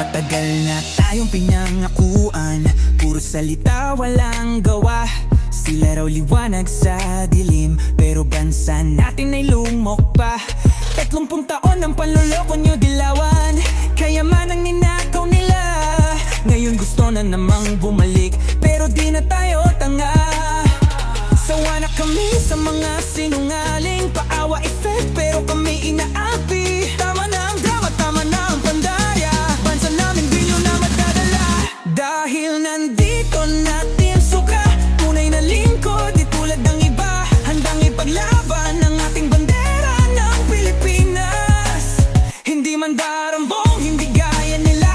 Matagal na tayong pinangakuan, puro salita walang gawa. Sila raw liwanag sa dilim, pero bansa natin ay lumok pa. 30 taon ng panloloko nyo dilawan, kayaman ang ninakaw nila. Ngayon gusto na namang bumalik, pero di na tayo tanga. Sawa na kami sa mga sinungaling, paawa effect pero kami inaapi. Tama na ang drama, tama na ang pandaya, bansa namin di nyo na madadala. Dahil nandito natin suka, tunay na lingkod di tulad ng iba. Handang ipaglaban ang ating bandera ng Pilipinas. Hindi man darambong, hindi gaya nila.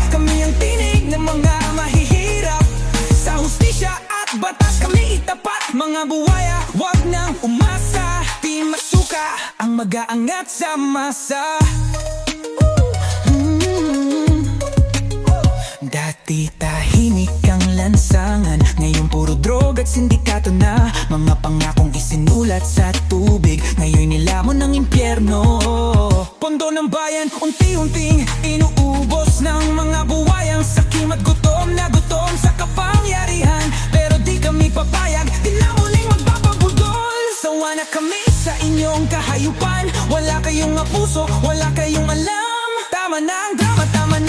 Kami ang tinig ng mga mahihirap, sa hustisya at batas kami itapat. Mga buwaya, wag nang umasa, di masuka ang mag-aangat sa masa. Dati tahimik ang lansangan, ngayon puro drog at sindikato na. Mga pangakong isinulat sa tubig, ngayon nilamon ng impyerno. Pondo ng bayan, unti-unting inuubos ng mga buwayang sakim at gutom na gutom sa kapangyarihan. Pero di kami papayag, di na muling magpapabudol. Sawa na kami sa inyong kahayupan, wala kayong puso, wala kayong alam. Tama na ang drama, tama na